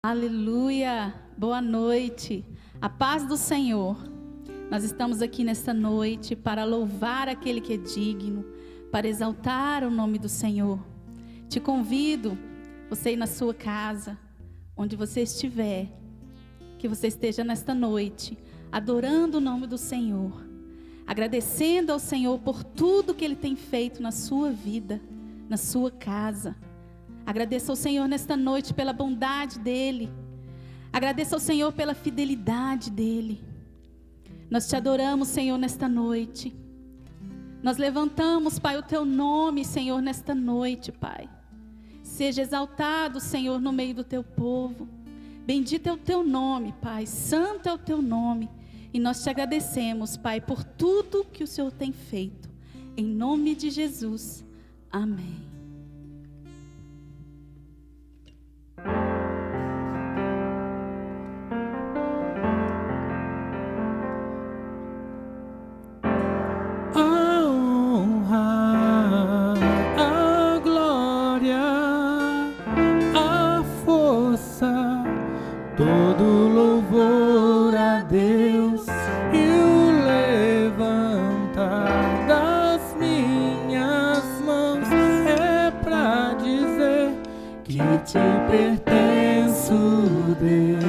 Aleluia, boa noite, a paz do Senhor. Nós estamos aqui nesta noite para louvar aquele que é digno, para exaltar o nome do Senhor. Te convido, você ir na sua casa, onde você estiver, que você esteja nesta noite, adorando o nome do Senhor, agradecendo ao Senhor por tudo que Ele tem feito na sua vida, na sua casa. Agradeça ao Senhor nesta noite pela bondade dEle. Agradeça ao Senhor pela fidelidade dEle. Nós te adoramos, Senhor, nesta noite. Nós levantamos, Pai, o Teu nome, Senhor, nesta noite, Pai. Seja exaltado, Senhor, no meio do Teu povo. Bendito é o Teu nome, Pai. Santo é o Teu nome. E nós te agradecemos, Pai, por tudo que o Senhor tem feito. Em nome de Jesus. Amém. Todo louvor a Deus e o levantar das minhas mãos é pra dizer que te pertenço, Deus.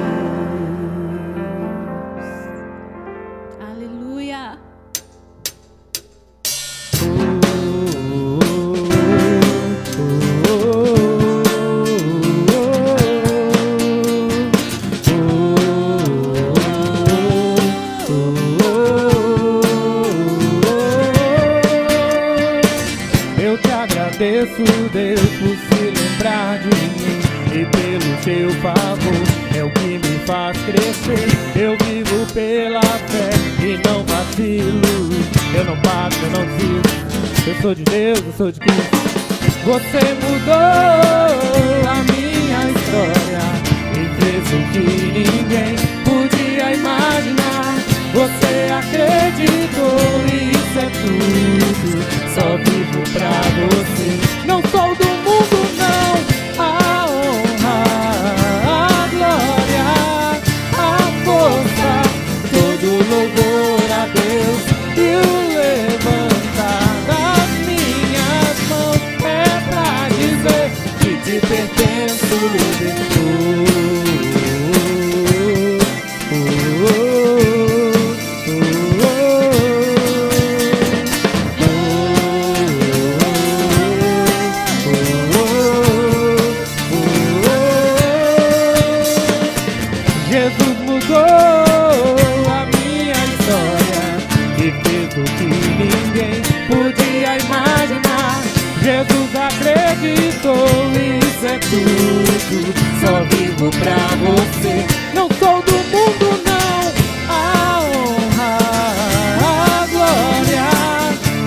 Aleluia. Agradeço, Deus, por se lembrar de mim e pelo teu favor, é o que me faz crescer. Eu vivo pela fé e não vacilo, eu não paro, eu não desisto. Eu sou de Deus, eu sou de Cristo. Você mudou a minha história e fez o que ninguém podia imaginar. Você acreditou e isso é tudo, só vivo pra você. Não sou do mundo, não. A honra, a glória, a força, todo louvor a Deus e o levantar das minhas mãos é pra dizer que te pertenço, Jesus mudou a minha história e fez o que ninguém podia imaginar. Jesus acreditou, isso é tudo, só vivo pra você. Não sou do mundo, não. A honra, a glória,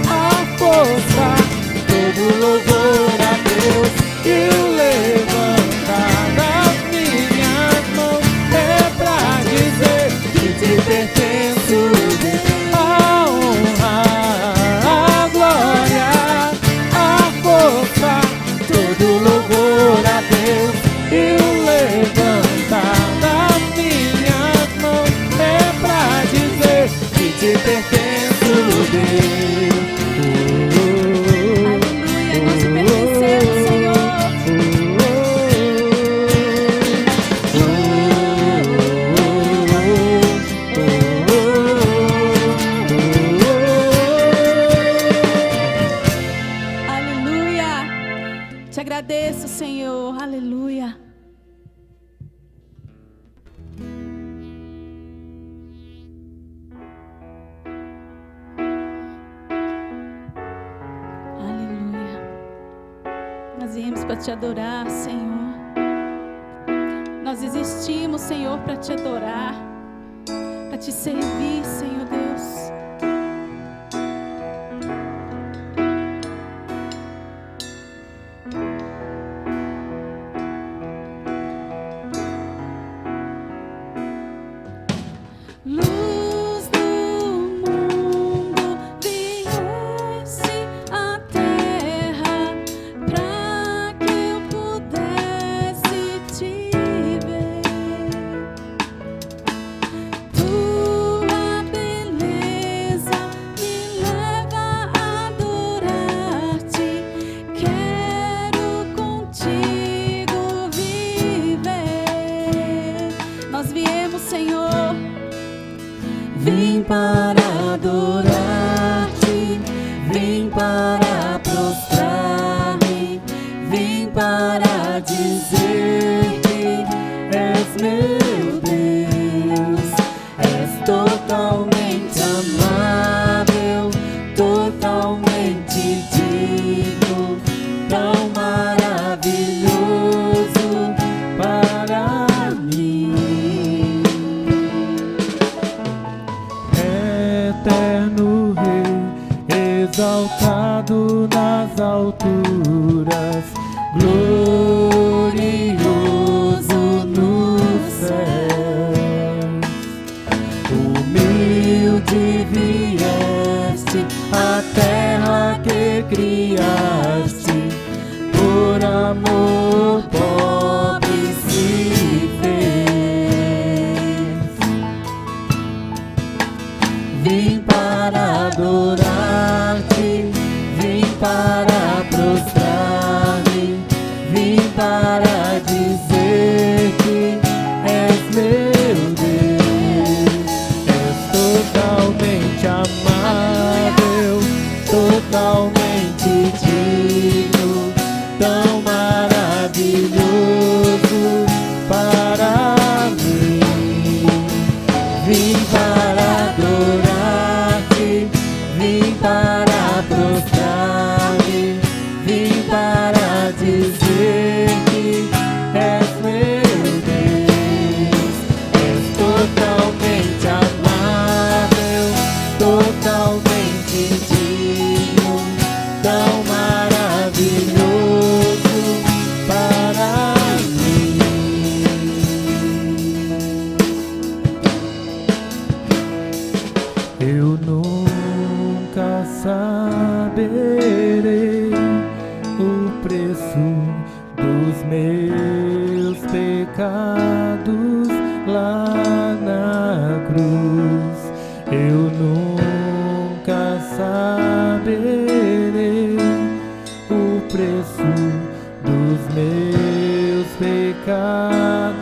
a força, todo louvor a Deus e o levantar das minhas mãos é pra dizer que te pertenço. A honra, a glória, a força, todo louvor a Deus e o levantar das minhas mãos é pra dizer que te pertenço, Deus. Aleluia, nós te pertencemos, Senhor. Aleluia. Te agradeço, Senhor. Aleluia. Aleluia. Nós viemos para te adorar, Senhor. Nós existimos, Senhor, para te adorar, para te servir, Senhor Deus. Luz do mundo, viesse à terra pra que eu pudesse te ver. para dizer que és meu Deus. És totalmente amável, totalmente digno, tão maravilhoso para mim. Eterno Rei, exaltado nas alturas, glorioso nos céus. Humilde vieste à terra que criaste, por amor pobre se fez. Vim para adorar-te, vim para prostrar-me, vim para dizer que és meu Deus. És totalmente amável, totalmente digno, tão maravilhoso para mim. Vim para adorar-te, vim para prostrar-me, vim para dizer que és meu Deus. És totalmente amável, totalmente digno, tão maravilhoso para mim. Eu nunca saberei o preço dos meus pecados lá na cruz. Eu nunca saberei o preço dos meus pecados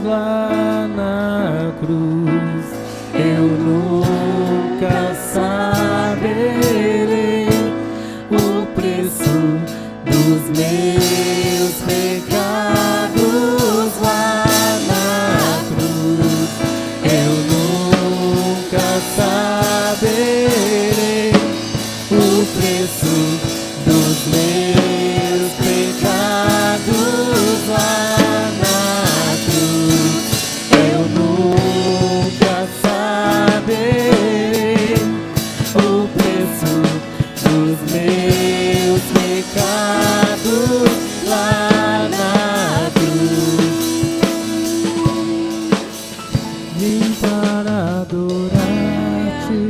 lá na cruz. Eu nunca saberei o preço dos meus pecados lá na cruz. Eu nunca saberei o preço dos meus pecados lá na cruz. Eu nunca saberei o preço dos meus pecados lá na cruz. Vim para adorar-te,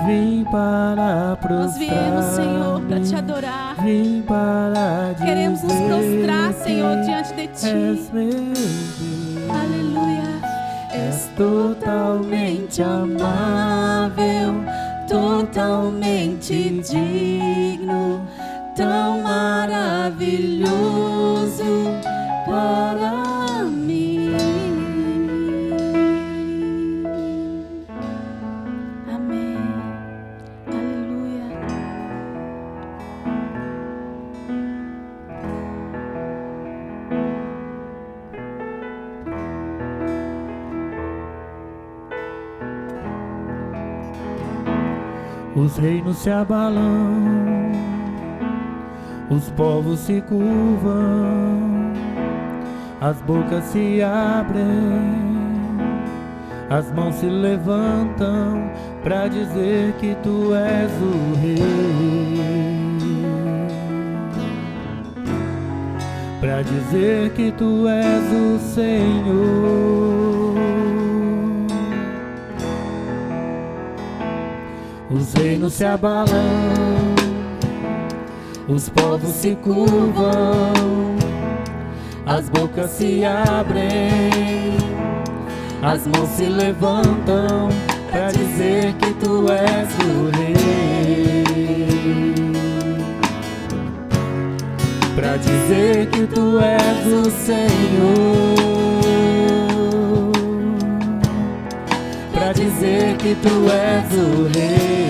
vim para Nós viemos, Senhor, para te prostrar-me, adorar. vim para Queremos nos prostrar, Senhor, diante de ti. és meu Deus. Aleluia. És totalmente amável, totalmente digno, tão maravilhoso para mim. Amém. Aleluia. Os reinos se abalam, os povos se curvam, as bocas se abrem, as mãos se levantam para dizer que tu és o Rei, para dizer que tu és o Senhor. Os reinos se abalam, os povos se curvam, as bocas se abrem, as mãos se levantam para dizer que tu és o Rei, para dizer que tu és o Senhor, para dizer que tu és o Rei,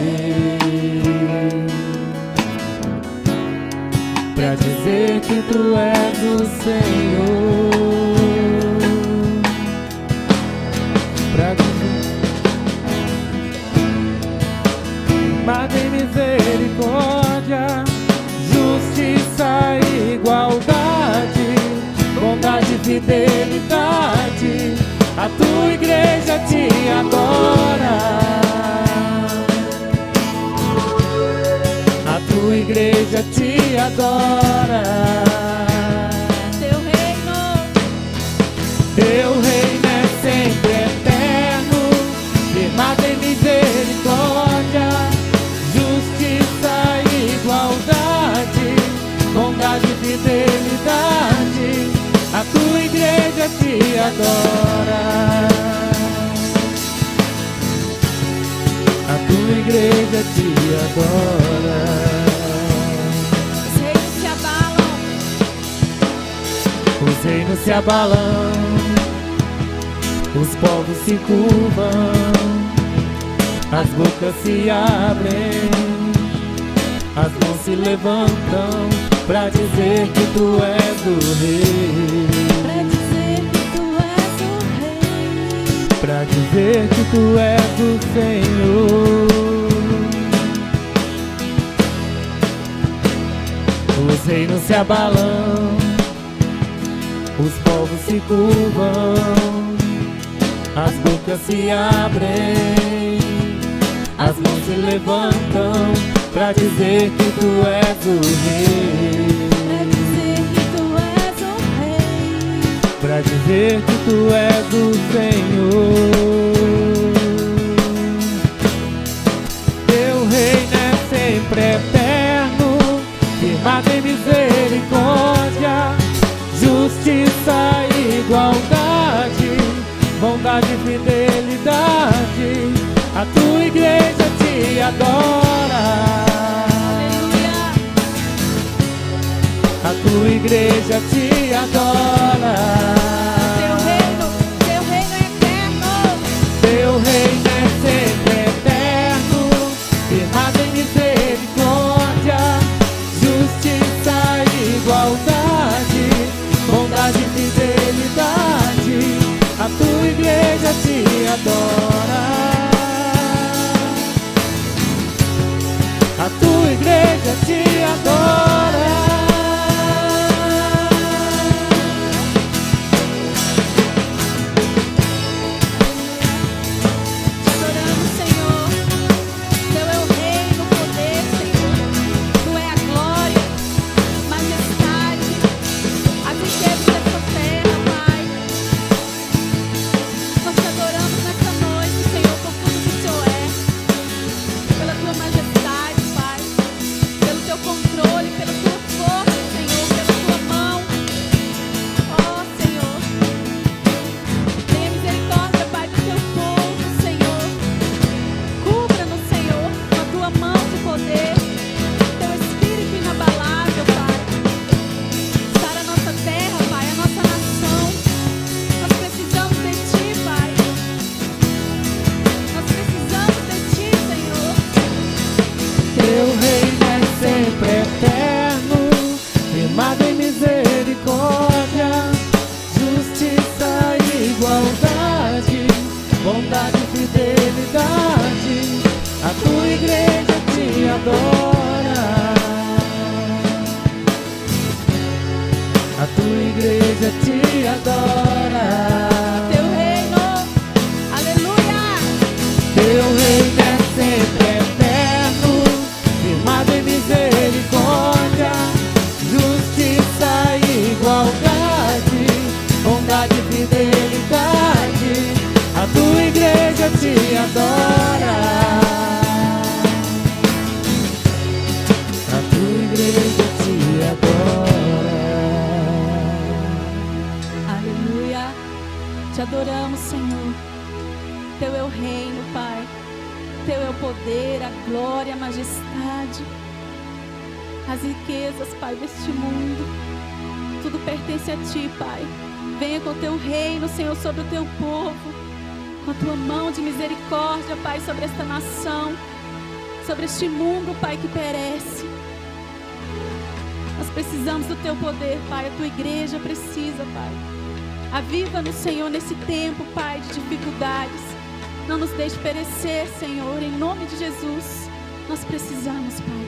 pra dizer que tu és o Senhor. Pra dizer Madre misericórdia, justiça e igualdade, bondade e fidelidade, a tua igreja te adora. A tua igreja te adora. Teu reino é sempre eterno, firmado em misericórdia, justiça e igualdade, bondade e fidelidade, a tua igreja te adora. A tua igreja te adora. Os reinos se abalam, os povos se curvam, as bocas se abrem, as mãos se levantam pra dizer que tu és o rei. Pra dizer que tu és o Senhor. Os reinos se abalam, os povos se curvam, as bocas se abrem, as mãos se levantam pra dizer que tu és o rei. Pra dizer que tu és o Senhor. Teu reino é sempre eterno, firmado em misericórdia, justiça e igualdade, bondade e fidelidade, a tua igreja te adora. A tua igreja te adora. Teu reino é eterno. Teu reino é sempre eterno, firmado em misericórdia, justiça e igualdade, bondade e fidelidade, a tua igreja te adora. A tua igreja te adora. Bondade e fidelidade, a tua igreja te adora. A tua igreja te adora. Teu reino, aleluia. Teu reino é sempre eterno, firmado em misericórdia, justiça e igualdade, bondade e fidelidade, a tua igreja te adora. A tua igreja te adora. Aleluia. Te adoramos, Senhor. Teu é o reino, Pai. Teu é o poder, a glória, a majestade, as riquezas, Pai, deste mundo. Tudo pertence a Ti, Pai. Venha com o Teu reino, Senhor, sobre o Teu povo. Com a tua mão de misericórdia, Pai, sobre esta nação, sobre este mundo, Pai, que perece. Nós precisamos do Teu poder, Pai. A Tua igreja precisa, Pai. Aviva-nos, Senhor, nesse tempo, Pai, de dificuldades. Não nos deixe perecer, Senhor, em nome de Jesus. Nós precisamos, Pai,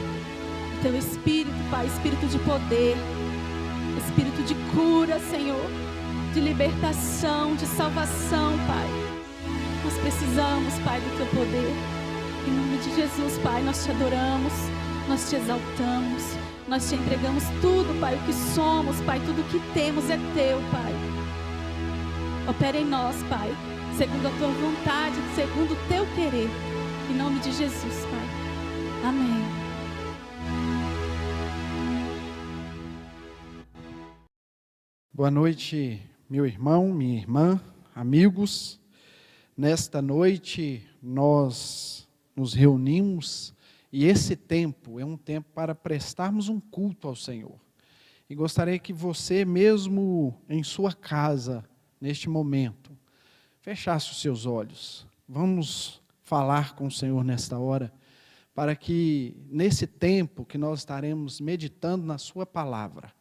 do Teu Espírito, Pai, Espírito de poder, Espírito de cura, Senhor, de libertação, de salvação, Pai. Nós precisamos, Pai, do Teu poder. Em nome de Jesus, Pai, nós Te adoramos, nós Te exaltamos, nós Te entregamos tudo, Pai, o que somos, Pai, tudo o que temos é Teu, Pai. Opera em nós, Pai, segundo a Tua vontade, segundo o Teu querer. Em nome de Jesus, Pai. Amém. Boa noite, meu irmão, minha irmã, amigos. Nesta noite nós nos reunimos e esse tempo é um tempo para prestarmos um culto ao Senhor. E gostaria que você mesmo em sua casa, neste momento, fechasse os seus olhos. Vamos falar com o Senhor nesta hora, para que nesse tempo que nós estaremos meditando na sua palavra,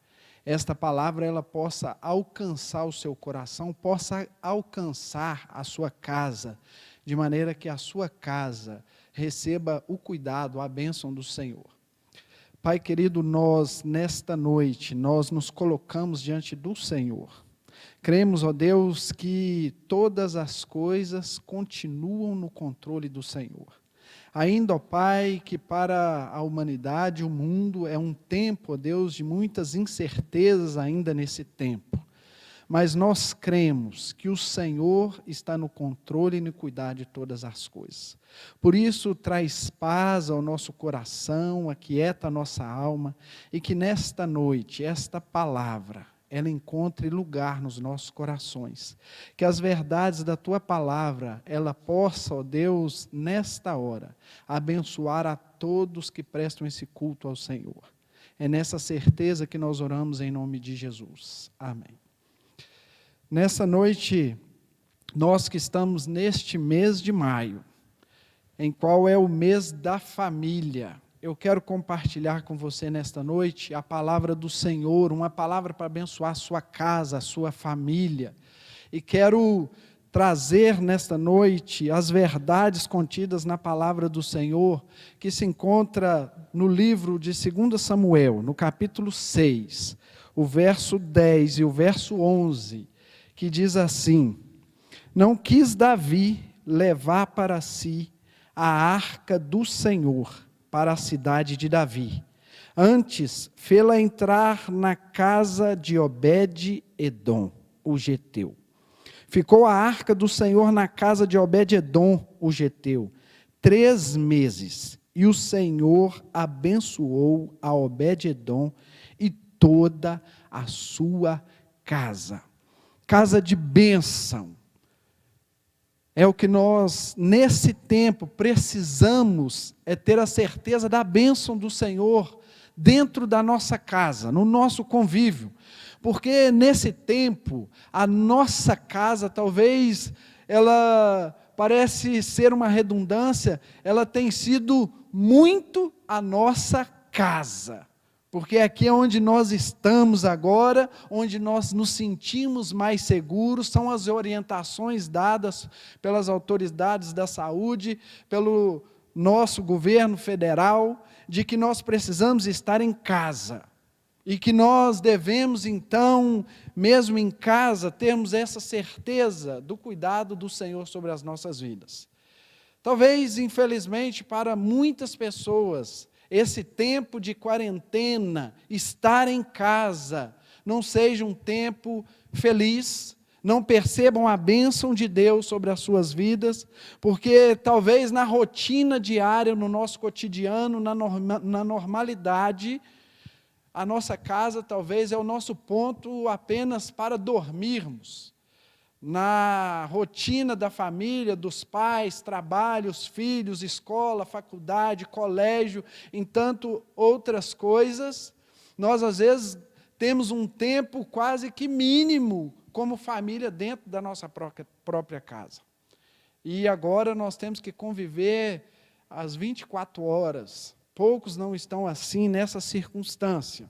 esta palavra ela possa alcançar o seu coração, possa alcançar a sua casa, de maneira que a sua casa receba o cuidado, a bênção do Senhor. Pai querido, nós nesta noite, nós nos colocamos diante do Senhor. Cremos, ó Deus, que todas as coisas continuam no controle do Senhor. Ainda, ó Pai, que para a humanidade, o mundo, é um tempo, ó Deus, de muitas incertezas ainda nesse tempo. Mas nós cremos que o Senhor está no controle e no cuidar de todas as coisas. Por isso, traz paz ao nosso coração, aquieta a nossa alma, e que nesta noite, esta palavra, ela encontre lugar nos nossos corações. Que as verdades da Tua palavra, ela possa, ó Deus, nesta hora, abençoar a todos que prestam esse culto ao Senhor. É nessa certeza que nós oramos em nome de Jesus. Amém. Nessa noite, nós que estamos neste mês de maio, em qual é o mês da família, eu quero compartilhar com você nesta noite a palavra do Senhor, uma palavra para abençoar a sua casa, a sua família. E quero trazer nesta noite as verdades contidas na palavra do Senhor, que se encontra no livro de 2 Samuel, no capítulo 6, o verso 10 e o verso 11, que diz assim: Não quis Davi levar para si a arca do Senhor, para a cidade de Davi. Antes, fê-la entrar na casa de Obed-edom, o geteu. Ficou a arca do Senhor na casa de Obed-edom, o geteu, 3 meses. E o Senhor abençoou a Obed-edom e toda a sua casa. Casa de bênção. É o que nós, nesse tempo, precisamos ter a certeza da bênção do Senhor dentro da nossa casa, no nosso convívio. Porque nesse tempo, a nossa casa, talvez, ela parece ser uma redundância, ela tem sido muito a nossa casa. Porque aqui é onde nós estamos agora, onde nós nos sentimos mais seguros, são as orientações dadas pelas autoridades da saúde, pelo nosso governo federal, de que nós precisamos estar em casa. E que nós devemos, então, mesmo em casa, termos essa certeza do cuidado do Senhor sobre as nossas vidas. Talvez, infelizmente, para muitas pessoas, esse tempo de quarentena, estar em casa, não seja um tempo feliz, não percebam a bênção de Deus sobre as suas vidas, porque talvez na rotina diária, no nosso cotidiano, na normalidade, a nossa casa talvez é o nosso ponto apenas para dormirmos. Na rotina da família, dos pais, trabalhos, filhos, escola, faculdade, colégio, em tanto outras coisas, nós às vezes temos um tempo quase que mínimo como família dentro da nossa própria casa. E agora nós temos que conviver às 24 horas. Poucos não estão assim nessa circunstância.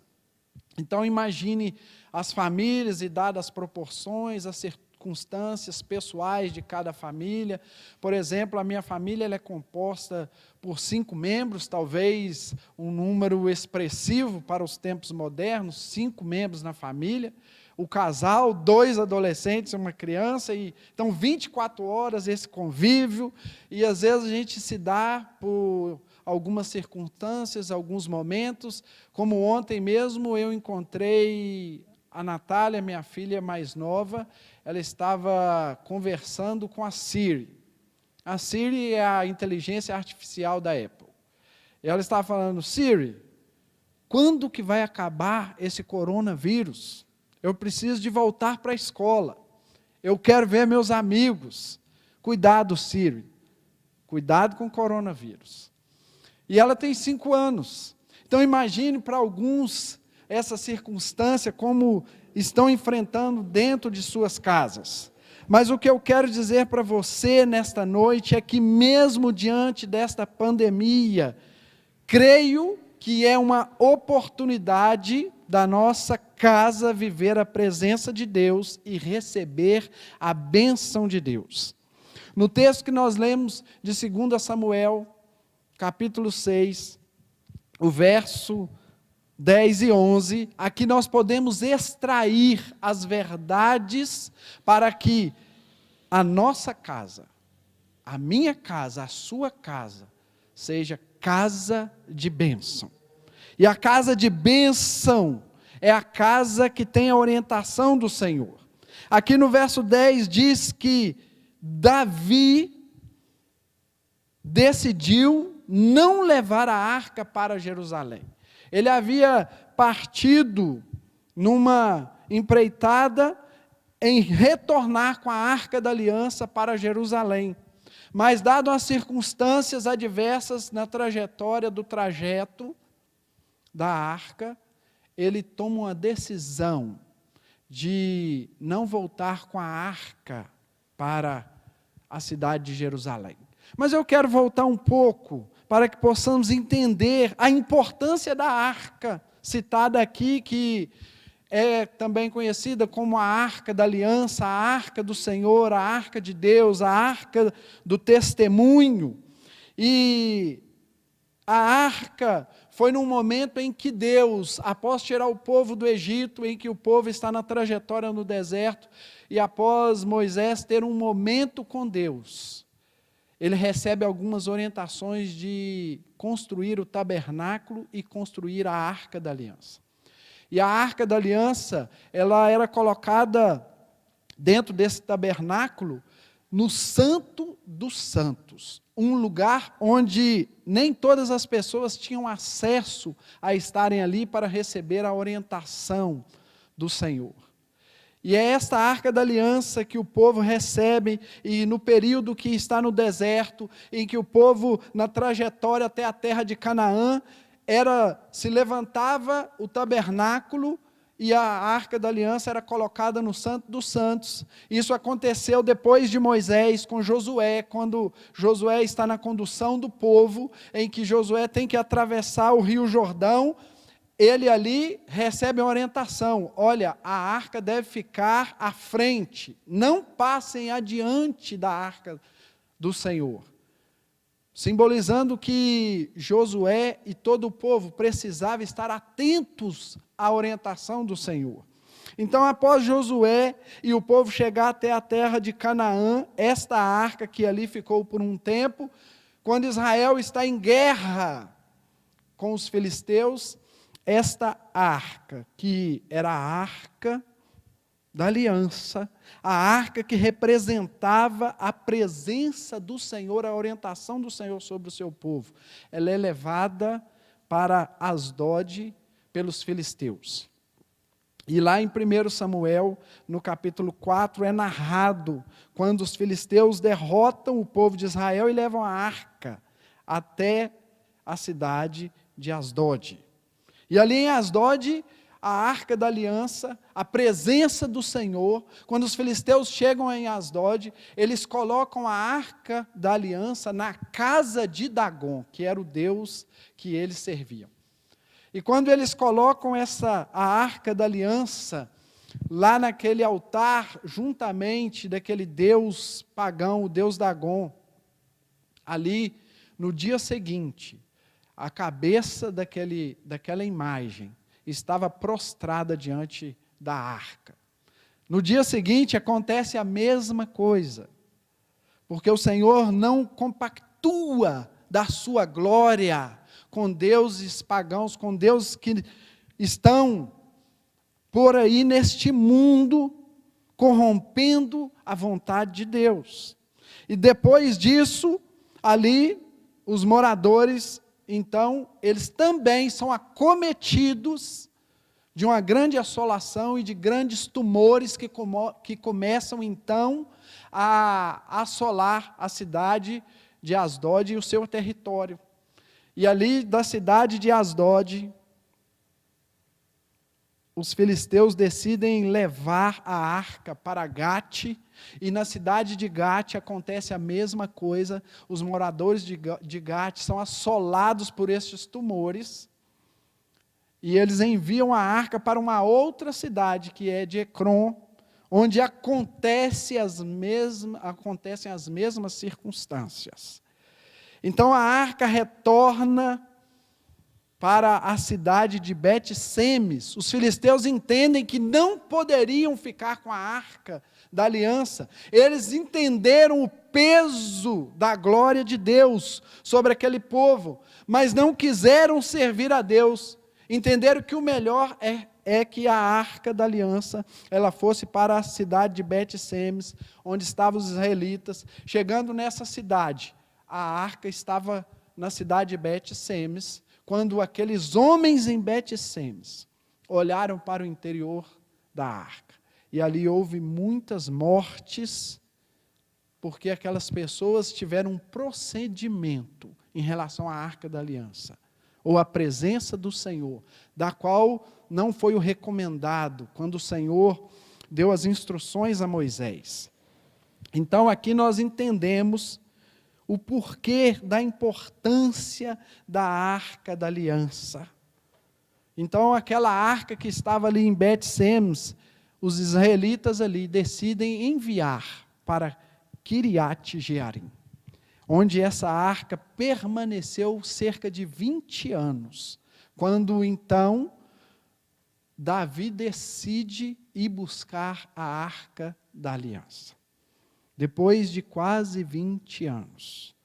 Então imagine as famílias e dadas as proporções, as circunstâncias pessoais de cada família. Por exemplo, a minha família ela é composta por 5 membros, talvez um número expressivo para os tempos modernos, 5 membros na família. O casal, 2 adolescentes e uma criança, e então 24 horas esse convívio, e às vezes a gente se dá por algumas circunstâncias, alguns momentos, como ontem mesmo eu encontrei a Natália, minha filha mais nova, ela estava conversando com a Siri. A Siri é a inteligência artificial da Apple. E ela estava falando: Siri, quando que vai acabar esse coronavírus? Eu preciso de voltar para a escola. Eu quero ver meus amigos. Cuidado, Siri. Cuidado com o coronavírus. E ela tem 5 anos. Então imagine para alguns essa circunstância como estão enfrentando dentro de suas casas. Mas o que eu quero dizer para você nesta noite é que mesmo diante desta pandemia, creio que é uma oportunidade da nossa casa viver a presença de Deus e receber a bênção de Deus. No texto que nós lemos de 2 Samuel, capítulo 6, o verso 10 e 11, aqui nós podemos extrair as verdades para que a nossa casa, a minha casa, a sua casa, seja casa de bênção. E a casa de bênção é a casa que tem a orientação do Senhor. Aqui no verso 10 diz que Davi decidiu não levar a arca para Jerusalém. Ele havia partido numa empreitada em retornar com a arca da aliança para Jerusalém. Mas, dado as circunstâncias adversas na trajetória do trajeto da arca, ele toma uma decisão de não voltar com a arca para a cidade de Jerusalém. Mas eu quero voltar um pouco para que possamos entender a importância da arca citada aqui, que é também conhecida como a arca da aliança, a arca do Senhor, a arca de Deus, a arca do testemunho. E a arca foi num momento em que Deus, após tirar o povo do Egito, em que o povo está na trajetória no deserto, e após Moisés ter um momento com Deus, ele recebe algumas orientações de construir o tabernáculo e construir a arca da aliança. E a arca da aliança, ela era colocada dentro desse tabernáculo, no Santo dos Santos, um lugar onde nem todas as pessoas tinham acesso a estarem ali para receber a orientação do Senhor. E é esta arca da aliança que o povo recebe, e no período que está no deserto, em que o povo, na trajetória até a terra de Canaã, se levantava o tabernáculo e a arca da aliança era colocada no Santo dos Santos. Isso aconteceu depois de Moisés com Josué, quando Josué está na condução do povo, em que Josué tem que atravessar o rio Jordão. Ele ali recebe uma orientação: olha, a arca deve ficar à frente, não passem adiante da arca do Senhor. Simbolizando que Josué e todo o povo precisavam estar atentos à orientação do Senhor. Então, após Josué e o povo chegar até a terra de Canaã, esta arca que ali ficou por um tempo, quando Israel está em guerra com os filisteus, esta arca, que era a arca da aliança, a arca que representava a presença do Senhor, a orientação do Senhor sobre o seu povo, ela é levada para Asdod pelos filisteus. E lá em 1 Samuel, no capítulo 4, é narrado quando os filisteus derrotam o povo de Israel e levam a arca até a cidade de Asdod. E ali em Asdod, a arca da aliança, a presença do Senhor, quando os filisteus chegam em Asdod, eles colocam a arca da aliança na casa de Dagom, que era o deus que eles serviam. E quando eles colocam a Arca da Aliança lá naquele altar, juntamente daquele deus pagão, o deus Dagon, ali no dia seguinte, a cabeça daquela imagem estava prostrada diante da arca. No dia seguinte acontece a mesma coisa, porque o Senhor não compactua da sua glória com deuses pagãos, com deuses que estão por aí neste mundo, corrompendo a vontade de Deus. E depois disso, ali, os moradores, então, eles também são acometidos de uma grande assolação e de grandes tumores que começam, então, a assolar a cidade de Asdod e o seu território. E ali, da cidade de Asdod, os filisteus decidem levar a arca para Gate, e na cidade de Gate acontece a mesma coisa. Os moradores de Gate são assolados por estes tumores, e eles enviam a arca para uma outra cidade, que é de Ecrom, onde acontecem as mesmas circunstâncias. Então a arca retorna para a cidade de Bet-Semes. Os filisteus entendem que não poderiam ficar com a arca da aliança. Eles entenderam o peso da glória de Deus sobre aquele povo, mas não quiseram servir a Deus. Entenderam que o melhor é que a arca da aliança ela fosse para a cidade de Bet-Semes, onde estavam os israelitas. Chegando nessa cidade, a arca estava na cidade de Bet-Semes, quando aqueles homens em Bet-Semes olharam para o interior da arca. E ali houve muitas mortes, porque aquelas pessoas tiveram um procedimento em relação à arca da aliança, ou à presença do Senhor, da qual não foi o recomendado, quando o Senhor deu as instruções a Moisés. Então aqui nós entendemos o porquê da importância da arca da aliança. Então aquela arca que estava ali em Bet-Semes, os israelitas ali decidem enviar para Kiriat Jearim, onde essa arca permaneceu cerca de 20 anos, quando então Davi decide ir buscar a arca da aliança. Depois de quase 20 anos.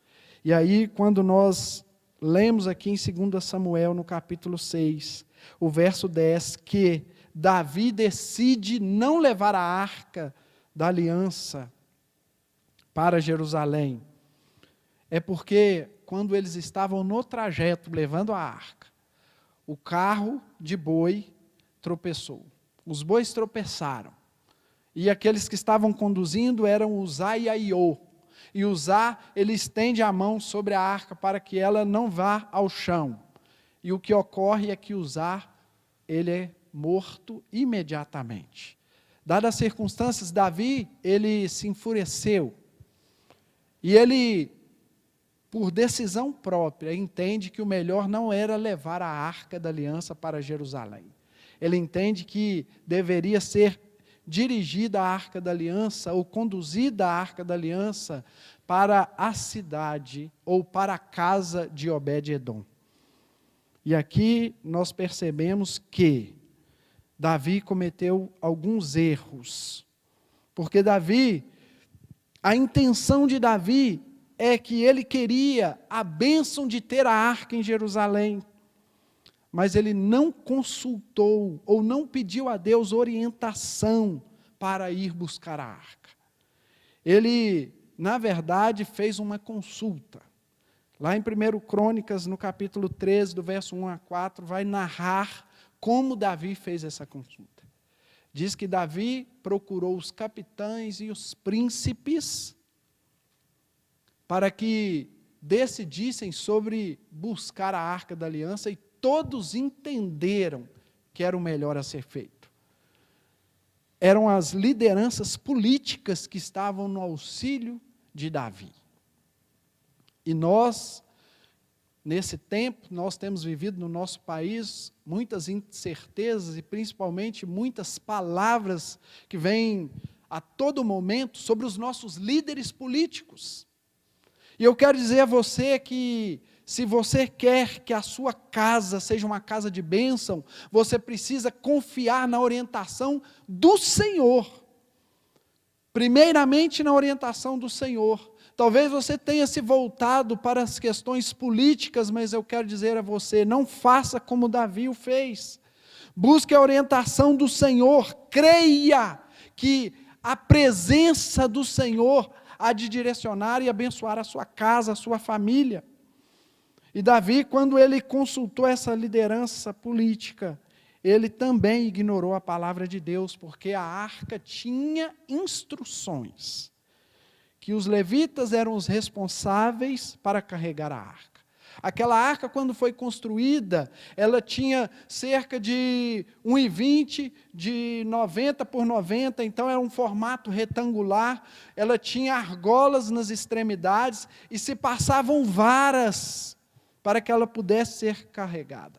E aí, quando nós lemos aqui em 2 Samuel, no capítulo 6, o verso 10, que Davi decide não levar a arca da aliança para Jerusalém, é porque quando eles estavam no trajeto levando a arca, o carro de boi tropeçou. Os bois tropeçaram. E aqueles que estavam conduzindo eram Uzá e Aiô. E Uzá, ele estende a mão sobre a arca para que ela não vá ao chão. E o que ocorre é que Uzá, ele é morto imediatamente. Dadas as circunstâncias, Davi, ele se enfureceu. E ele, por decisão própria, entende que o melhor não era levar a arca da aliança para Jerusalém. Ele entende que deveria ser dirigida a arca da aliança, ou conduzida a arca da aliança para a cidade, ou para a casa de Obed-Edom. E aqui nós percebemos que Davi cometeu alguns erros, porque a intenção de Davi é que ele queria a bênção de ter a arca em Jerusalém, mas ele não consultou ou não pediu a Deus orientação para ir buscar a arca. Ele, na verdade, fez uma consulta. Lá em 1 Crônicas, no capítulo 13, do verso 1 a 4, vai narrar como Davi fez essa consulta. Diz que Davi procurou os capitães e os príncipes para que decidissem sobre buscar a arca da aliança, e todos entenderam que era o melhor a ser feito. Eram as lideranças políticas que estavam no auxílio de Davi. E nós Nesse tempo, nós temos vivido no nosso país muitas incertezas e principalmente muitas palavras que vêm a todo momento sobre os nossos líderes políticos. E eu quero dizer a você que, se você quer que a sua casa seja uma casa de bênção, você precisa confiar na orientação do Senhor. Primeiramente na orientação do Senhor. Talvez você tenha se voltado para as questões políticas, mas eu quero dizer a você, não faça como Davi o fez. Busque a orientação do Senhor, creia que a presença do Senhor há de direcionar e abençoar a sua casa, a sua família. E Davi, quando ele consultou essa liderança política, ele também ignorou a palavra de Deus, porque a arca tinha instruções, que os levitas eram os responsáveis para carregar a arca. Aquela arca, quando foi construída, ela tinha cerca de 1,20 de 90 por 90, então era um formato retangular, ela tinha argolas nas extremidades e se passavam varas para que ela pudesse ser carregada.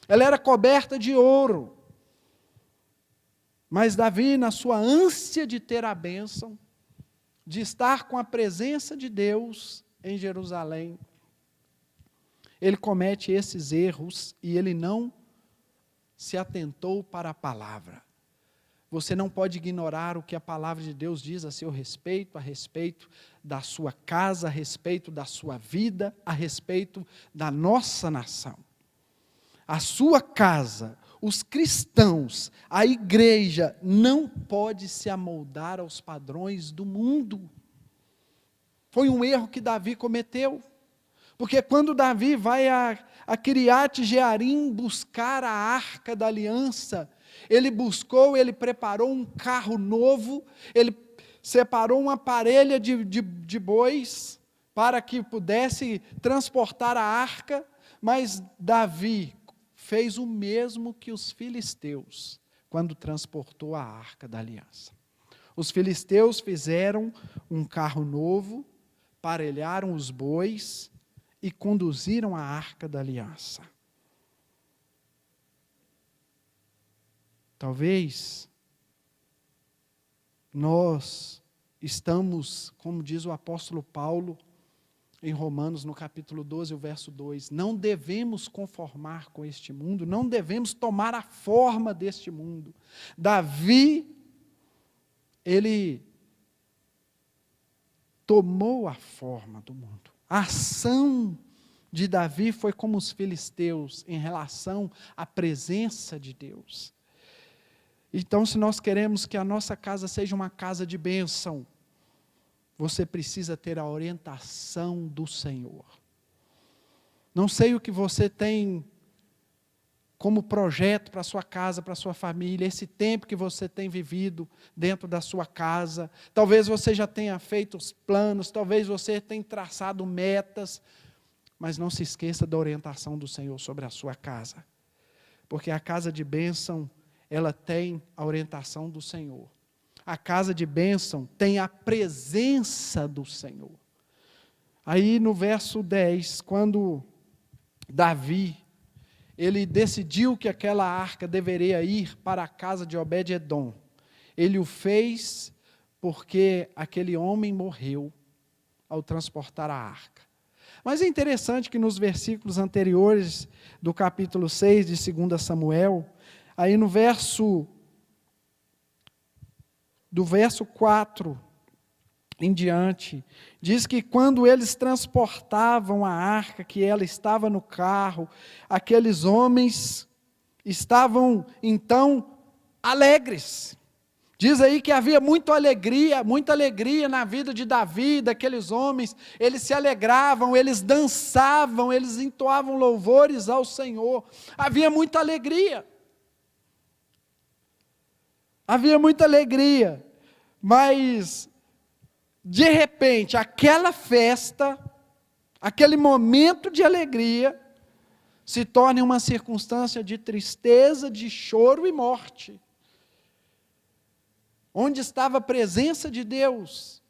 Ela era coberta de ouro. Mas Davi, na sua ânsia de ter a bênção, de estar com a presença de Deus em Jerusalém, ele comete esses erros e ele não se atentou para a palavra. Você não pode ignorar o que a palavra de Deus diz a seu respeito, a respeito da sua casa, a respeito da sua vida, a respeito da nossa nação. A sua casa, os cristãos, a igreja não pode se amoldar aos padrões do mundo. Foi um erro que Davi cometeu. Porque quando Davi vai a Kiriat Jearim buscar a arca da aliança, ele buscou, ele preparou um carro novo, ele separou uma parelha de bois para que pudesse transportar a arca, mas Davi fez o mesmo que os filisteus, quando transportou a arca da aliança. Os filisteus fizeram um carro novo, parelharam os bois e conduziram a arca da aliança. Talvez nós estamos, como diz o apóstolo Paulo, em Romanos, no capítulo 12, o verso 2, não devemos conformar com este mundo, não devemos tomar a forma deste mundo. Davi, ele tomou a forma do mundo. A ação de Davi foi como os filisteus em relação à presença de Deus. Então, se nós queremos que a nossa casa seja uma casa de bênção, você precisa ter a orientação do Senhor. Não sei o que você tem como projeto para a sua casa, para a sua família, esse tempo que você tem vivido dentro da sua casa. Talvez você já tenha feito os planos, talvez você tenha traçado metas, mas não se esqueça da orientação do Senhor sobre a sua casa. Porque a casa de bênção, ela tem a orientação do Senhor. A casa de bênção tem a presença do Senhor. Aí no verso 10, quando Davi, ele decidiu que aquela arca deveria ir para a casa de Obed-edom. Ele o fez porque aquele homem morreu ao transportar a arca. Mas é interessante que nos versículos anteriores do capítulo 6 de 2 Samuel, aí no verso 4 em diante, diz que quando eles transportavam a arca, que ela estava no carro, aqueles homens estavam então alegres. Diz aí que havia muita alegria na vida de Davi, daqueles homens, eles se alegravam, eles dançavam, eles entoavam louvores ao Senhor, havia muita alegria. Havia muita alegria, mas de repente aquela festa, aquele momento de alegria, se torna uma circunstância de tristeza, de choro e morte. Onde estava a presença de Deus,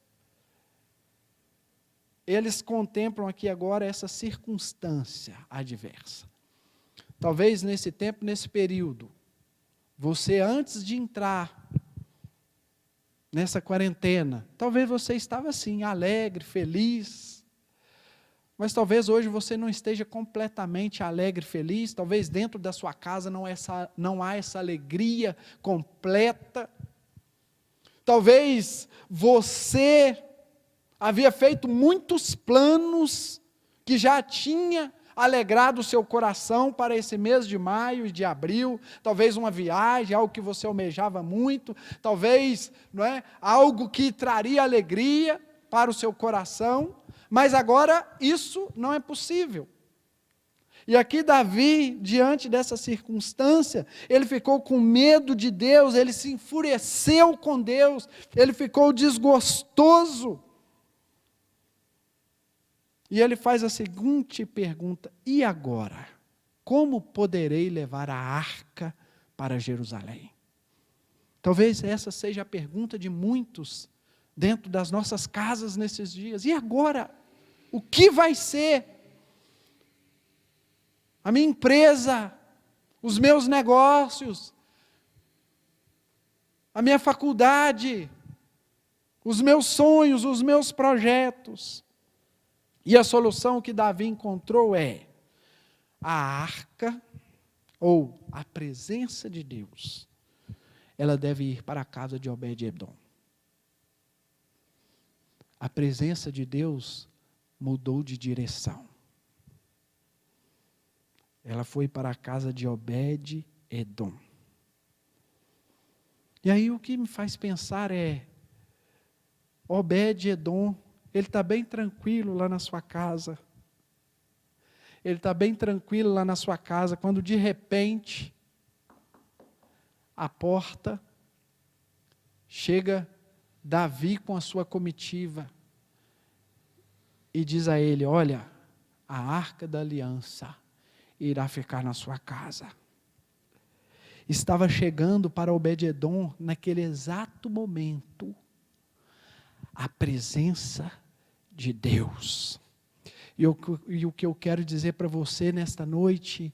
eles contemplam aqui agora essa circunstância adversa. Talvez nesse tempo, nesse período, você antes de entrar nessa quarentena, talvez você estava assim, alegre, feliz, mas talvez hoje você não esteja completamente alegre, feliz, talvez dentro da sua casa não há essa alegria completa, talvez você havia feito muitos planos que já tinha alegrado o seu coração para esse mês de maio e de abril, talvez uma viagem, algo que você almejava muito, talvez algo que traria alegria para o seu coração, mas agora isso não é possível. E aqui Davi, diante dessa circunstância, ele ficou com medo de Deus, ele se enfureceu com Deus, ele ficou desgostoso. E ele faz a seguinte pergunta: e agora? Como poderei levar a arca para Jerusalém? Talvez essa seja a pergunta de muitos dentro das nossas casas nesses dias. E agora? O que vai ser? A minha empresa, os meus negócios, a minha faculdade, os meus sonhos, os meus projetos. E a solução que Davi encontrou é a arca, ou a presença de Deus, ela deve ir para a casa de Obed-edom. A presença de Deus mudou de direção. Ela foi para a casa de Obed-edom. E aí o que me faz pensar é, Obed-edom, ele está bem tranquilo lá na sua casa. Ele está bem tranquilo lá na sua casa, quando de repente, à porta, chega Davi com a sua comitiva, e diz a ele: olha, a arca da aliança irá ficar na sua casa. Estava chegando para Obed-edom, naquele exato momento, a presença de Deus. E o que eu quero dizer para você nesta noite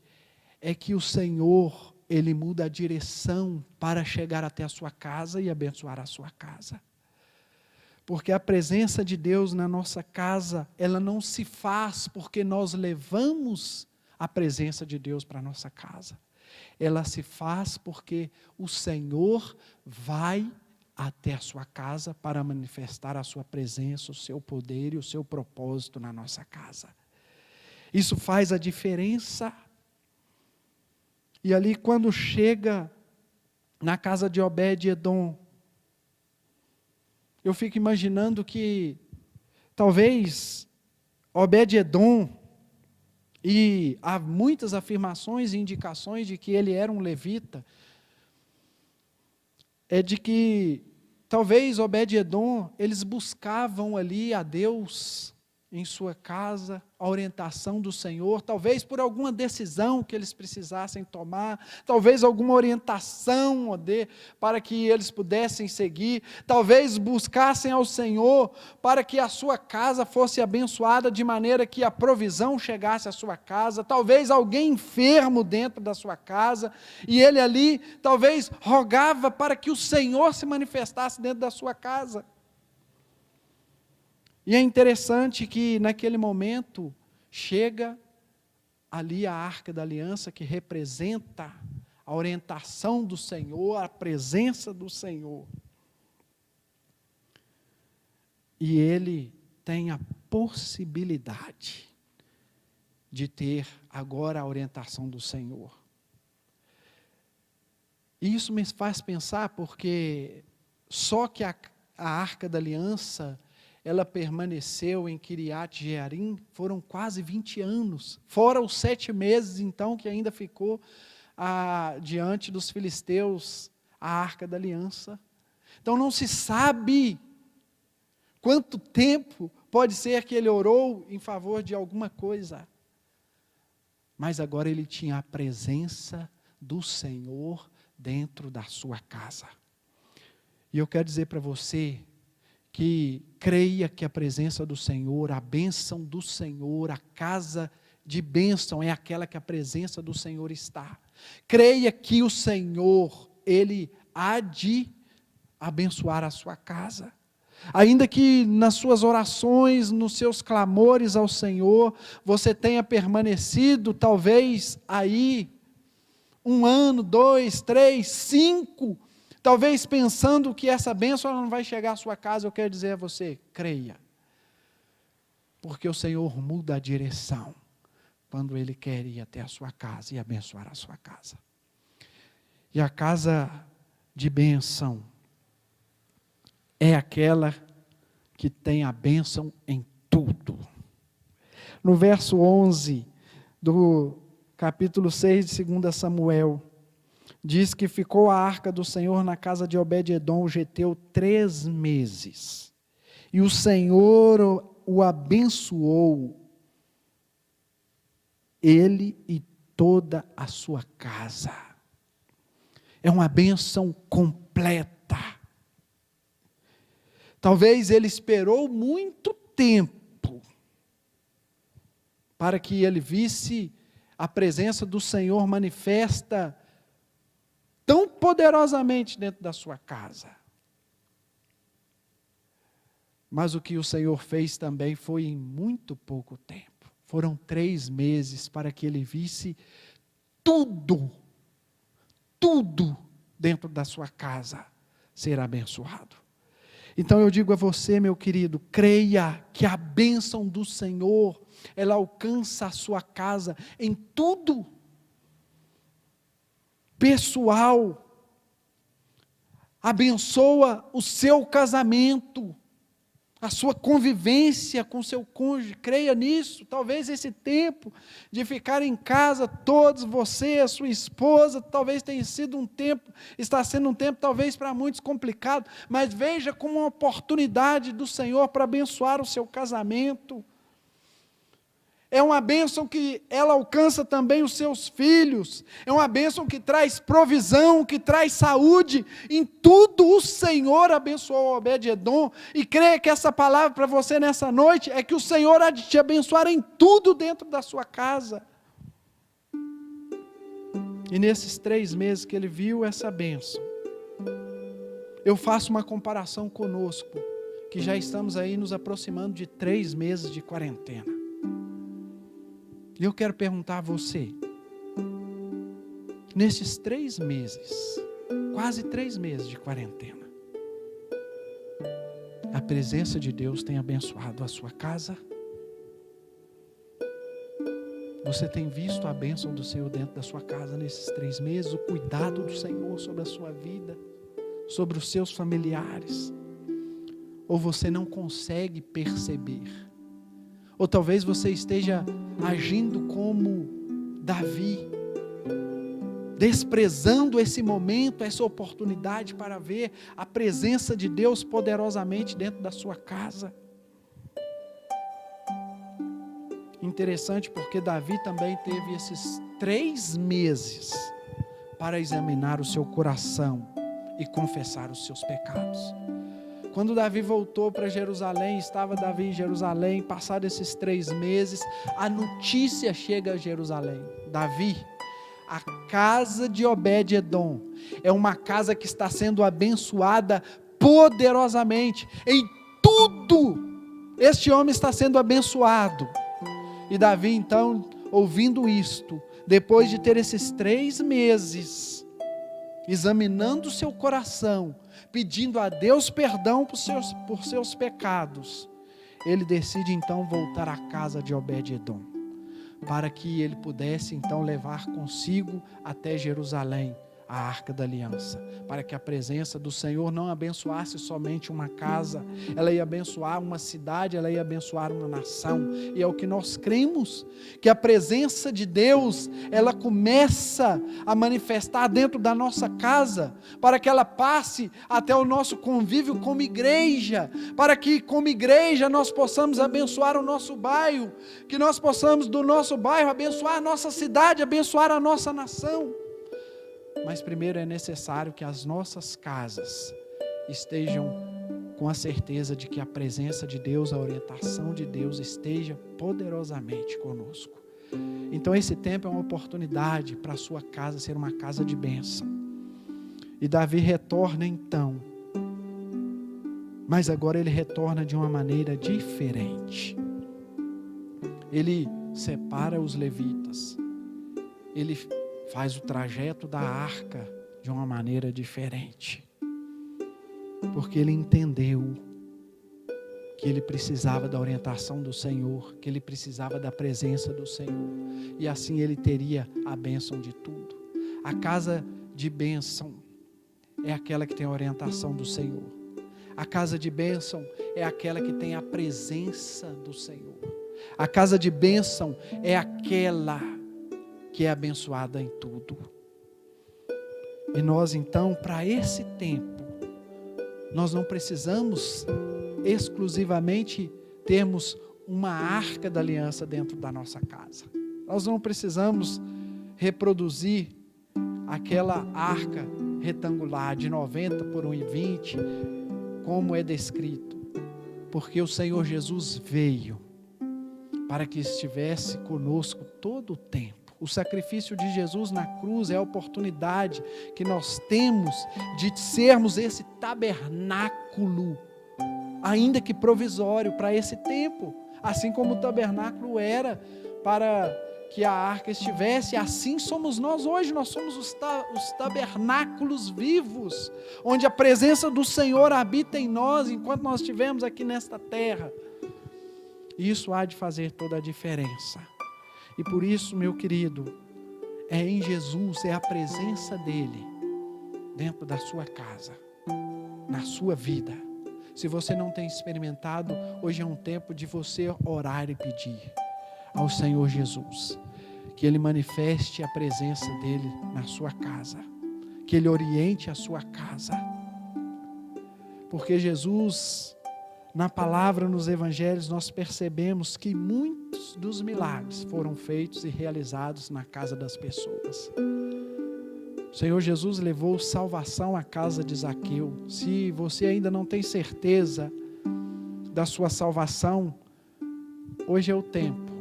é que o Senhor, Ele muda a direção para chegar até a sua casa e abençoar a sua casa. Porque a presença de Deus na nossa casa, ela não se faz porque nós levamos a presença de Deus para a nossa casa. Ela se faz porque o Senhor vai até a sua casa para manifestar a sua presença, o seu poder e o seu propósito na nossa casa. Isso faz a diferença. E ali quando chega na casa de Obed-edom, eu fico imaginando que talvez Obed-edom, e há muitas afirmações e indicações de que ele era um levita, é de que talvez Obed-edom, eles buscavam ali a Deus em sua casa, a orientação do Senhor, talvez por alguma decisão que eles precisassem tomar, talvez alguma orientação para que eles pudessem seguir, talvez buscassem ao Senhor para que a sua casa fosse abençoada de maneira que a provisão chegasse à sua casa, talvez alguém enfermo dentro da sua casa, e ele ali talvez rogava para que o Senhor se manifestasse dentro da sua casa. E é interessante que naquele momento chega ali a arca da aliança, que representa a orientação do Senhor, a presença do Senhor. E ele tem a possibilidade de ter agora a orientação do Senhor. E isso me faz pensar porque só que a arca da aliança, ela permaneceu em Kiriat Jearim, foram quase 20 anos, fora os 7 meses então que ainda ficou diante dos filisteus a arca da aliança. Então não se sabe quanto tempo pode ser que ele orou em favor de alguma coisa, mas agora ele tinha a presença do Senhor dentro da sua casa. E eu quero dizer para você que creia que a presença do Senhor, a bênção do Senhor, a casa de bênção é aquela que a presença do Senhor está. Creia que o Senhor, Ele há de abençoar a sua casa. Ainda que nas suas orações, nos seus clamores ao Senhor, você tenha permanecido talvez aí 1 ano, 2, 3, 5, talvez pensando que essa bênção não vai chegar à sua casa, eu quero dizer a você, creia. Porque o Senhor muda a direção quando Ele quer ir até a sua casa e abençoar a sua casa. E a casa de bênção é aquela que tem a bênção em tudo. No verso 11 do capítulo 6 de 2 Samuel, diz que ficou a arca do Senhor na casa de Obed-edom, o geteu, 3 meses. E o Senhor o abençoou, ele e toda a sua casa. É uma bênção completa. Talvez ele esperou muito tempo para que ele visse a presença do Senhor manifesta tão poderosamente dentro da sua casa. Mas o que o Senhor fez também foi em muito pouco tempo. Foram 3 meses para que ele visse tudo dentro da sua casa ser abençoado. Então eu digo a você, meu querido, creia que a bênção do Senhor, ela alcança a sua casa em tudo. Pessoal, abençoa o seu casamento, a sua convivência com seu cônjuge, creia nisso. Talvez esse tempo de ficar em casa, todos, você, a sua esposa, talvez tenha sido um tempo, está sendo um tempo talvez para muitos complicado, mas veja como uma oportunidade do Senhor para abençoar o seu casamento. É uma bênção que ela alcança também os seus filhos. É uma bênção que traz provisão, que traz saúde. Em tudo o Senhor abençoou Obed-edom. E creia que essa palavra para você nessa noite é que o Senhor há de te abençoar em tudo dentro da sua casa. E nesses 3 meses que ele viu essa bênção, eu faço uma comparação conosco, que já estamos aí nos aproximando de 3 meses de quarentena. E eu quero perguntar a você, nesses 3 meses, quase 3 meses de quarentena, a presença de Deus tem abençoado a sua casa? Você tem visto a bênção do Senhor dentro da sua casa nesses 3 meses? O cuidado do Senhor sobre a sua vida, sobre os seus familiares? Ou você não consegue perceber? Ou talvez você esteja agindo como Davi, desprezando esse momento, essa oportunidade para ver a presença de Deus poderosamente dentro da sua casa. Interessante porque Davi também teve esses 3 meses para examinar o seu coração e confessar os seus pecados. Quando Davi voltou para Jerusalém, estava Davi em Jerusalém, passados esses 3 meses, a notícia chega a Jerusalém. Davi, a casa de Obed-edom é uma casa que está sendo abençoada poderosamente. Em tudo, este homem está sendo abençoado. E Davi, então, ouvindo isto, depois de ter esses 3 meses, examinando o seu coração, pedindo a Deus perdão por seus pecados, ele decide então voltar à casa de Obed-edom, para que ele pudesse então levar consigo até Jerusalém a Arca da Aliança, para que a presença do Senhor não abençoasse somente uma casa, ela ia abençoar uma cidade, ela ia abençoar uma nação. E é o que nós cremos, que a presença de Deus, ela começa a manifestar dentro da nossa casa, para que ela passe até o nosso convívio como igreja, para que como igreja nós possamos abençoar o nosso bairro, que nós possamos do nosso bairro abençoar a nossa cidade, abençoar a nossa nação. Mas primeiro é necessário que as nossas casas estejam com a certeza de que a presença de Deus, a orientação de Deus esteja poderosamente conosco. Então esse tempo é uma oportunidade para a sua casa ser uma casa de bênção. E Davi retorna então, mas agora ele retorna de uma maneira diferente. Ele separa os levitas, ele faz o trajeto da arca de uma maneira diferente, porque ele entendeu que ele precisava da orientação do Senhor, que ele precisava da presença do Senhor, e assim ele teria a bênção de tudo. A casa de bênção é aquela que tem a orientação do Senhor. A casa de bênção é aquela que tem a presença do Senhor. A casa de bênção é aquela que é abençoada em tudo. E nós então, para esse tempo, nós não precisamos exclusivamente termos uma arca da aliança dentro da nossa casa. Nós não precisamos reproduzir aquela arca retangular de 90 por 1,20, como é descrito, porque o Senhor Jesus veio para que estivesse conosco todo o tempo. O sacrifício de Jesus na cruz é a oportunidade que nós temos de sermos esse tabernáculo, ainda que provisório, para esse tempo. Assim como o tabernáculo era para que a arca estivesse, assim somos nós hoje. Nós somos os tabernáculos vivos, onde a presença do Senhor habita em nós, enquanto nós estivermos aqui nesta terra. E isso há de fazer toda a diferença. E por isso, meu querido, é em Jesus, é a presença dEle dentro da sua casa, na sua vida. Se você não tem experimentado, hoje é um tempo de você orar e pedir ao Senhor Jesus que Ele manifeste a presença dEle na sua casa, que Ele oriente a sua casa. Porque Jesus, na palavra, nos evangelhos, nós percebemos que muitos dos milagres foram feitos e realizados na casa das pessoas. O Senhor Jesus levou salvação à casa de Zaqueu. Se você ainda não tem certeza da sua salvação, hoje é o tempo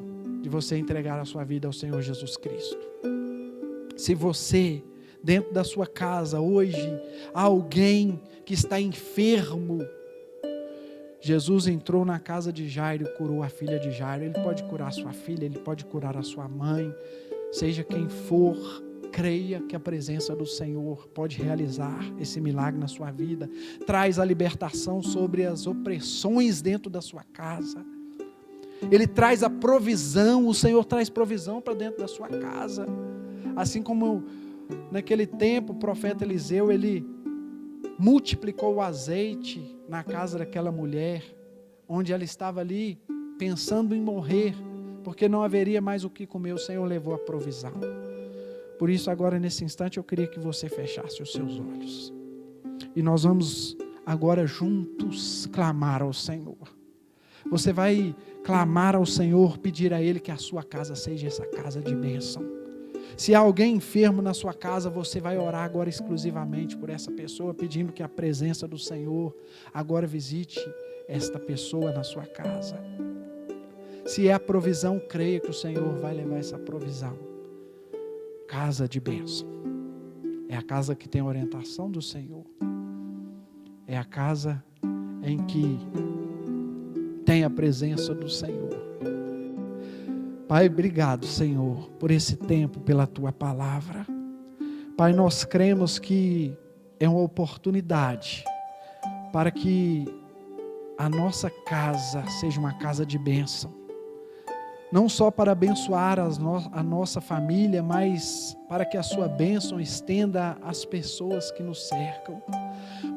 de você entregar a sua vida ao Senhor Jesus Cristo. Se você, dentro da sua casa, hoje, há alguém que está enfermo, Jesus entrou na casa de Jairo e curou a filha de Jairo. Ele pode curar a sua filha, Ele pode curar a sua mãe, seja quem for. Creia que a presença do Senhor pode realizar esse milagre na sua vida. Traz a libertação sobre as opressões dentro da sua casa. Ele traz a provisão, o Senhor traz provisão para dentro da sua casa. Assim como naquele tempo o profeta Eliseu, ele multiplicou o azeite na casa daquela mulher, onde ela estava ali pensando em morrer, porque não haveria mais o que comer. O Senhor levou a provisão. Por isso agora nesse instante eu queria que você fechasse os seus olhos, e nós vamos agora juntos clamar ao Senhor. Você vai clamar ao Senhor, pedir a Ele que a sua casa seja essa casa de bênção. Se há alguém enfermo na sua casa, você vai orar agora exclusivamente por essa pessoa, pedindo que a presença do Senhor agora visite esta pessoa na sua casa. Se é a provisão, creia que o Senhor vai levar essa provisão. Casa de bênção. É a casa que tem a orientação do Senhor. É a casa em que tem a presença do Senhor. Pai, obrigado, Senhor, por esse tempo, pela Tua palavra. Pai, nós cremos que é uma oportunidade para que a nossa casa seja uma casa de bênção. Não só para abençoar a nossa família, mas para que a Sua bênção estenda às pessoas que nos cercam.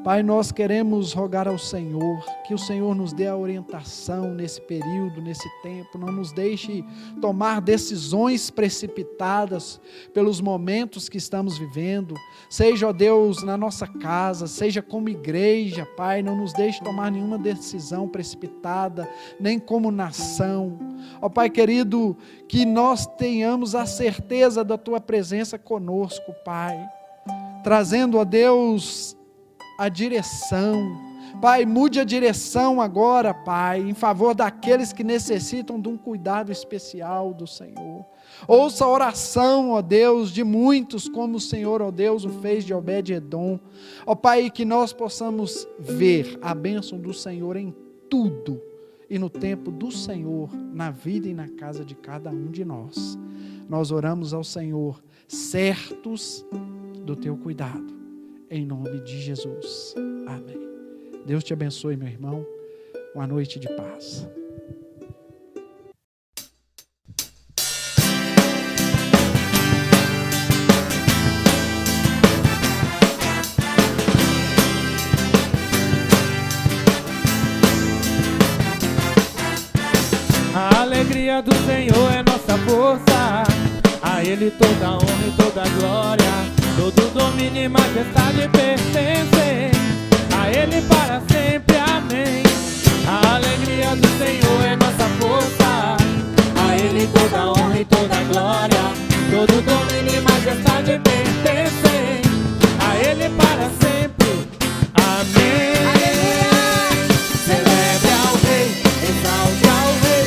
Pai, nós queremos rogar ao Senhor, que o Senhor nos dê a orientação nesse período, nesse tempo. Não nos deixe tomar decisões precipitadas pelos momentos que estamos vivendo. Seja, ó Deus, na nossa casa, seja como igreja, Pai, não nos deixe tomar nenhuma decisão precipitada, nem como nação. Ó Pai querido, que nós tenhamos a certeza da Tua presença conosco, Pai, trazendo, ó Deus, a direção, Pai, mude a direção agora, Pai, em favor daqueles que necessitam de um cuidado especial do Senhor. Ouça a oração, ó Deus, de muitos, como o Senhor, ó Deus, o fez de Obed-edom. Ó Pai, que nós possamos ver a bênção do Senhor em tudo e no tempo do Senhor, na vida e na casa de cada um de nós. Nós oramos ao Senhor, certos do teu cuidado, em nome de Jesus. Amém. Deus te abençoe, meu irmão. Uma noite de paz. A alegria do Senhor é nossa força, a Ele toda honra e toda glória, todo domínio e majestade pertencem a Ele para sempre, amém. A alegria do Senhor é nossa força, a Ele toda honra e toda glória, todo domínio e majestade pertencem a Ele para sempre, amém. Celebre ao Rei, exalte ao Rei,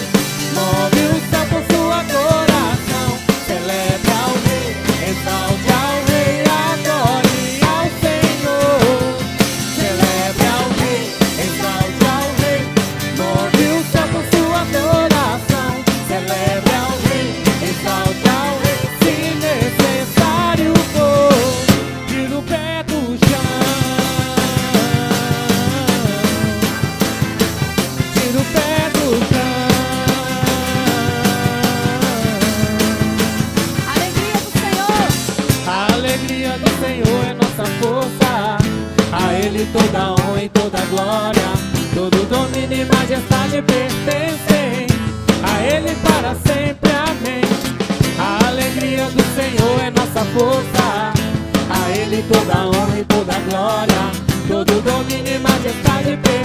move o céu com sua adoração. Celebre ao Rei, exalte ao Rei, adore ao Senhor. Celebre ao Rei, exalte ao Rei, move o céu com sua adoração. Celebre ao Rei, exalte ao Rei, se necessário for, tira o pé do chão. Tira o pé do chão. Alegria do Senhor. A alegria do Senhor é nossa força, a Ele toda honra e toda glória, todo domínio e majestade pertencem a Ele para sempre, amém. A alegria do Senhor é nossa força, a Ele toda honra e toda glória, todo domínio e majestade pertencem